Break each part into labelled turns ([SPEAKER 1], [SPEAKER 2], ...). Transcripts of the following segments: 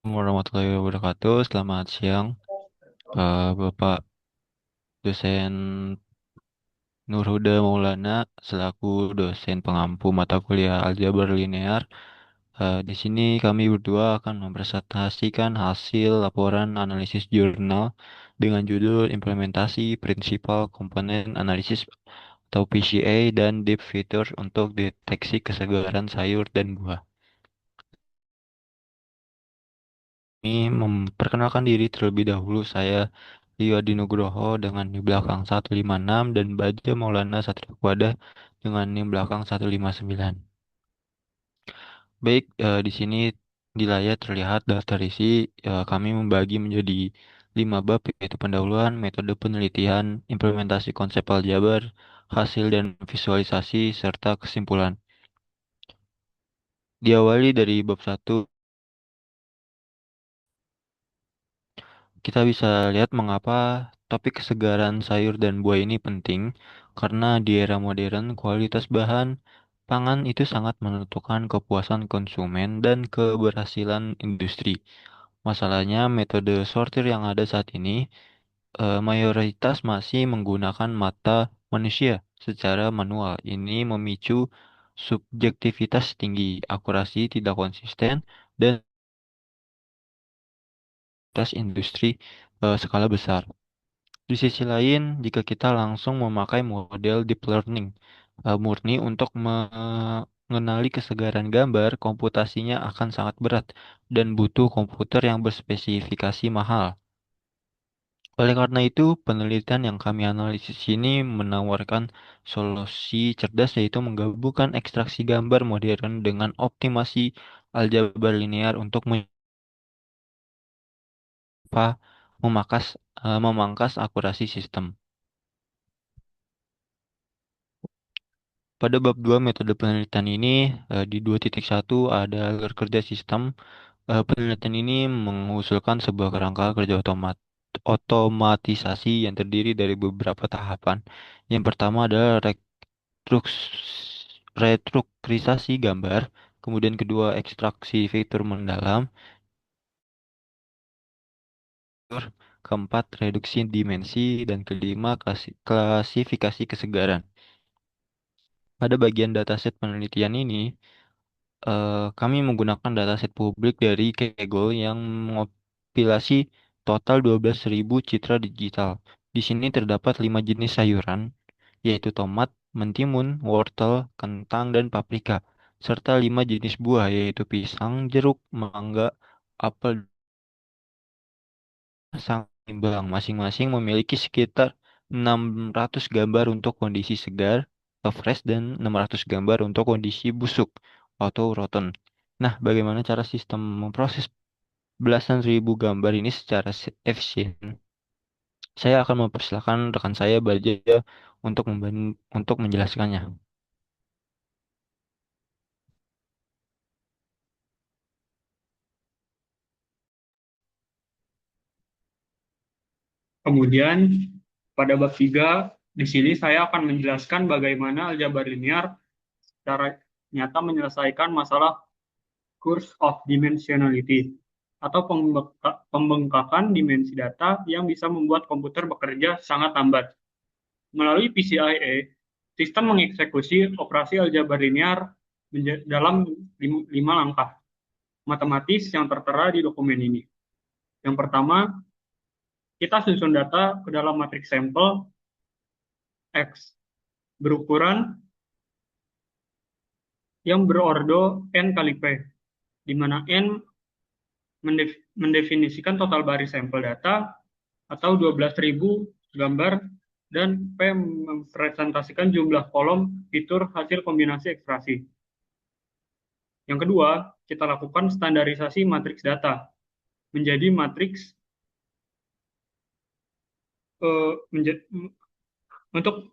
[SPEAKER 1] Warahmatullahi wabarakatuh. Selamat siang, Bapak dosen Nurhuda Maulana selaku dosen pengampu mata kuliah aljabar linear. Di sini kami berdua akan mempresentasikan hasil laporan analisis jurnal dengan judul Implementasi Prinsipal Komponen Analisis atau PCA dan Deep Features untuk deteksi kesegaran sayur dan buah. Ini memperkenalkan diri terlebih dahulu. Saya Rio Adi Nugroho dengan NIM belakang 156 dan Baja Maulana Satria Wada dengan NIM belakang 159. Baik, di sini di layar terlihat daftar isi. Kami membagi menjadi 5 bab, yaitu pendahuluan, metode penelitian, implementasi konsep aljabar, hasil dan visualisasi, serta kesimpulan. Diawali dari bab 1. Kita bisa lihat mengapa topik kesegaran sayur dan buah ini penting, karena di era modern kualitas bahan pangan itu sangat menentukan kepuasan konsumen dan keberhasilan industri. Masalahnya metode sortir yang ada saat ini mayoritas masih menggunakan mata manusia secara manual. Ini memicu subjektivitas tinggi, akurasi tidak konsisten, dan tes industri skala besar. Di sisi lain, jika kita langsung memakai model deep learning murni untuk mengenali kesegaran gambar, komputasinya akan sangat berat dan butuh komputer yang berspesifikasi mahal. Oleh karena itu, penelitian yang kami analisis ini menawarkan solusi cerdas, yaitu menggabungkan ekstraksi gambar modern dengan optimasi aljabar linear untuk memakas, memangkas akurasi sistem. Pada bab 2 metode penelitian ini di 2.1 ada alur kerja sistem. Penelitian ini mengusulkan sebuah kerangka kerja otomatisasi yang terdiri dari beberapa tahapan. Yang pertama adalah restrukturisasi gambar, kemudian kedua ekstraksi fitur mendalam, keempat reduksi dimensi, dan kelima klasifikasi kesegaran. Pada bagian dataset penelitian ini, kami menggunakan dataset publik dari Kaggle yang mengompilasi total 12.000 citra digital. Di sini terdapat 5 jenis sayuran, yaitu tomat, mentimun, wortel, kentang, dan paprika, serta 5 jenis buah, yaitu pisang, jeruk, mangga, apel, sang imbang. Masing-masing memiliki sekitar 600 gambar untuk kondisi segar atau fresh dan 600 gambar untuk kondisi busuk atau rotten. Nah, bagaimana cara sistem memproses belasan ribu gambar ini secara efisien? Saya akan mempersilahkan rekan saya Baja untuk menjelaskannya.
[SPEAKER 2] Kemudian pada bab 3 di sini saya akan menjelaskan bagaimana aljabar linear secara nyata menyelesaikan masalah curse of dimensionality atau pembengkakan dimensi data yang bisa membuat komputer bekerja sangat lambat. Melalui PCIe, sistem mengeksekusi operasi aljabar linear dalam 5 langkah matematis yang tertera di dokumen ini. Yang pertama, kita susun data ke dalam matriks sampel X berukuran yang berordo N kali P, di mana N mendefinisikan total baris sampel data atau 12.000 gambar dan P mempresentasikan jumlah kolom fitur hasil kombinasi ekstraksi. Yang kedua, kita lakukan standarisasi matriks data menjadi matriks untuk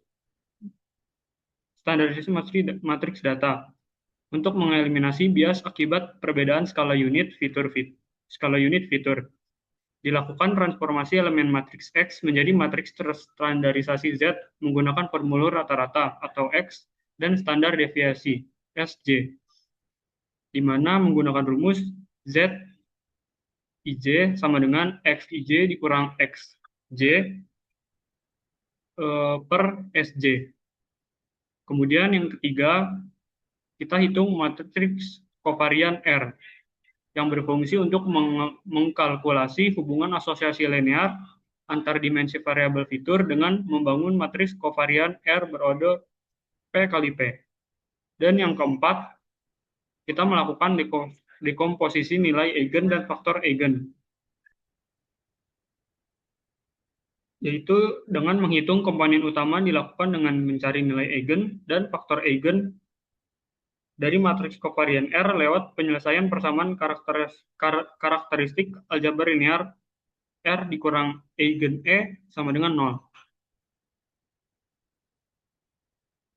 [SPEAKER 2] standarisasi matriks data untuk mengeliminasi bias akibat perbedaan skala unit fitur. Dilakukan transformasi elemen matriks X menjadi matriks terstandarisasi Z menggunakan formula rata-rata atau X dan standar deviasi SJ. di mana menggunakan rumus Z IJ sama dengan XIJ dikurang XJ per SJ. Kemudian yang ketiga, kita hitung matriks kovarian R yang berfungsi untuk mengkalkulasi hubungan asosiasi linear antar dimensi variabel fitur dengan membangun matriks kovarian R berode P kali P. Dan yang keempat, kita melakukan dekomposisi nilai eigen dan faktor eigen, yaitu dengan menghitung komponen utama dilakukan dengan mencari nilai eigen dan faktor eigen dari matriks kovarian R lewat penyelesaian persamaan karakteristik aljabar linear R dikurang eigen E sama dengan 0.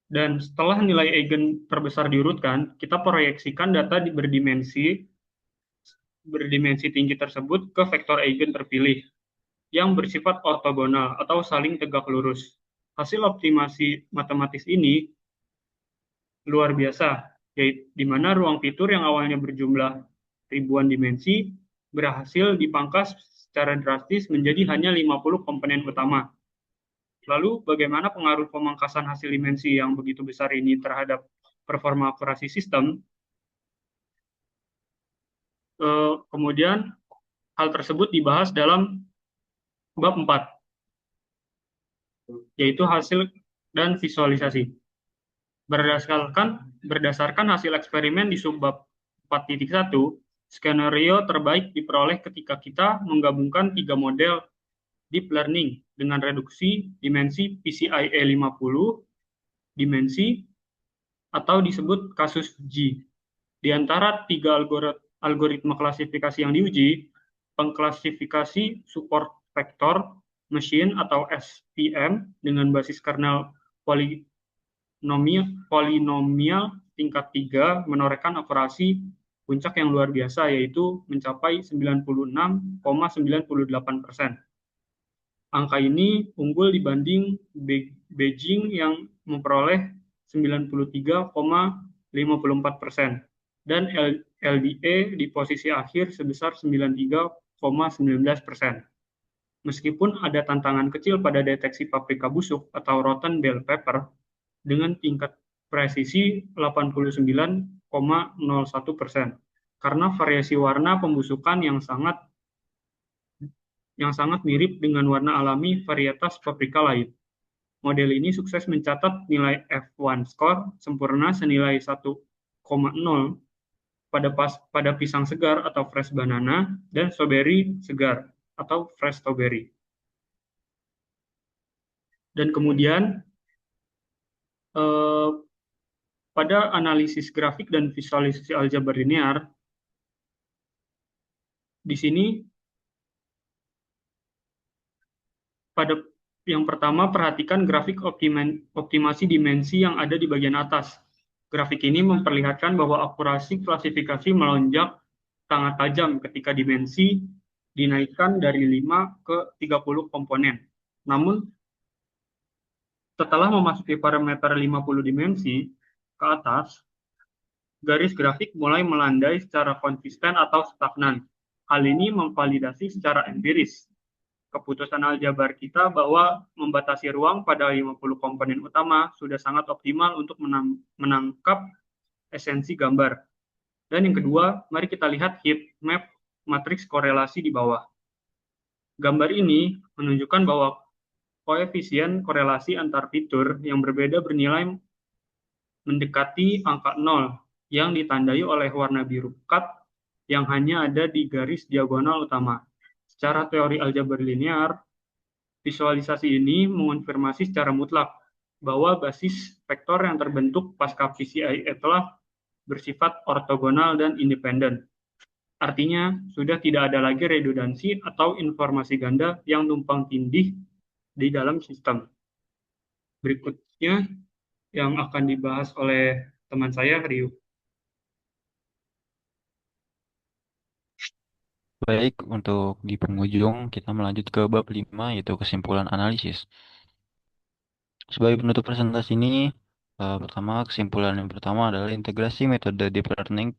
[SPEAKER 2] Dan setelah nilai eigen terbesar diurutkan, kita proyeksikan data berdimensi tinggi tersebut ke vektor eigen terpilih yang bersifat ortogonal atau saling tegak lurus. Hasil optimasi matematis ini luar biasa, yaitu di mana ruang fitur yang awalnya berjumlah ribuan dimensi berhasil dipangkas secara drastis menjadi hanya 50 komponen utama. Lalu bagaimana pengaruh pemangkasan hasil dimensi yang begitu besar ini terhadap performa akurasi sistem? Kemudian hal tersebut dibahas dalam bab 4, yaitu hasil dan visualisasi. Berdasarkan hasil eksperimen di subbab 4.1, skenario terbaik diperoleh ketika kita menggabungkan tiga model deep learning dengan reduksi dimensi PCIe 50 dimensi atau disebut kasus G. Di antara tiga algoritma klasifikasi yang diuji, pengklasifikasi support vector machine atau SVM dengan basis kernel polinomial tingkat 3 menorehkan akurasi puncak yang luar biasa, yaitu mencapai 96,98%. Angka ini unggul dibanding Beijing yang memperoleh 93,54% dan LDA di posisi akhir sebesar 93,19%. Meskipun ada tantangan kecil pada deteksi paprika busuk atau rotten bell pepper dengan tingkat presisi 89,01% karena variasi warna pembusukan yang sangat mirip dengan warna alami varietas paprika lain. Model ini sukses mencatat nilai F1 score sempurna senilai 1,0 pada pisang segar atau fresh banana dan strawberry segar atau fresh strawberry. Dan kemudian pada analisis grafik dan visualisasi aljabar linear, di sini pada yang pertama perhatikan grafik optimasi dimensi yang ada di bagian atas. Grafik ini memperlihatkan bahwa akurasi klasifikasi melonjak sangat tajam ketika dimensi dinaikkan dari 5 ke 30 komponen. Namun, setelah memasuki parameter 50 dimensi ke atas, garis grafik mulai melandai secara konsisten atau stagnan. Hal ini memvalidasi secara empiris keputusan aljabar kita bahwa membatasi ruang pada 50 komponen utama sudah sangat optimal untuk menangkap esensi gambar. Dan yang kedua, mari kita lihat heat map matriks korelasi di bawah. Gambar ini menunjukkan bahwa koefisien korelasi antar fitur yang berbeda bernilai mendekati angka 0 yang ditandai oleh warna biru pekat yang hanya ada di garis diagonal utama. Secara teori aljabar linear, visualisasi ini mengonfirmasi secara mutlak bahwa basis vektor yang terbentuk pasca PCIe telah bersifat ortogonal dan independen. Artinya, sudah tidak ada lagi redundansi atau informasi ganda yang tumpang tindih di dalam sistem. Berikutnya yang akan dibahas oleh teman saya, Rio.
[SPEAKER 1] Baik, untuk di penghujung kita melanjut ke bab 5 yaitu kesimpulan analisis. Sebagai penutup presentasi ini, pertama kesimpulan yang pertama adalah integrasi metode deep learning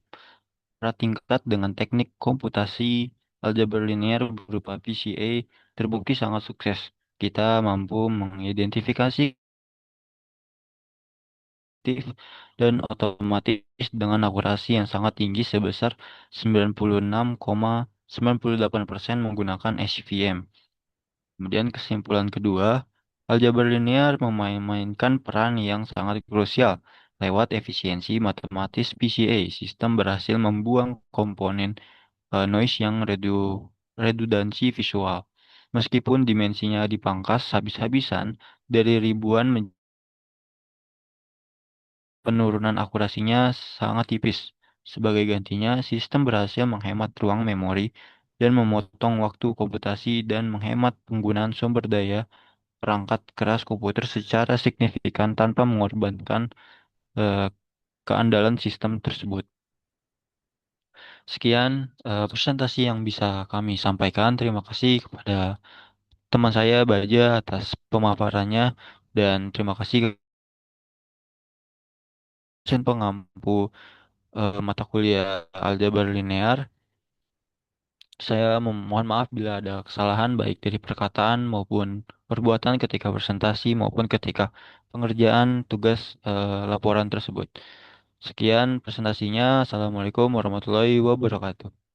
[SPEAKER 1] secara tingkat dengan teknik komputasi aljabar linear berupa PCA terbukti sangat sukses. Kita mampu mengidentifikasi aktif dan otomatis dengan akurasi yang sangat tinggi sebesar 96,98% menggunakan SVM. Kemudian kesimpulan kedua, aljabar linear memainkan peran yang sangat krusial. Lewat efisiensi matematis PCA, sistem berhasil membuang komponen noise yang redundansi visual. Meskipun dimensinya dipangkas habis-habisan dari ribuan penurunan akurasinya sangat tipis. Sebagai gantinya, sistem berhasil menghemat ruang memori dan memotong waktu komputasi dan menghemat penggunaan sumber daya perangkat keras komputer secara signifikan tanpa mengorbankan eh, keandalan sistem tersebut. Sekian presentasi yang bisa kami sampaikan. Terima kasih kepada teman saya Baja atas pemaparannya dan terima kasih ke dosen pengampu mata kuliah aljabar linear. Saya memohon maaf bila ada kesalahan baik dari perkataan maupun perbuatan ketika presentasi maupun ketika pengerjaan tugas laporan tersebut. Sekian presentasinya. Assalamualaikum warahmatullahi wabarakatuh.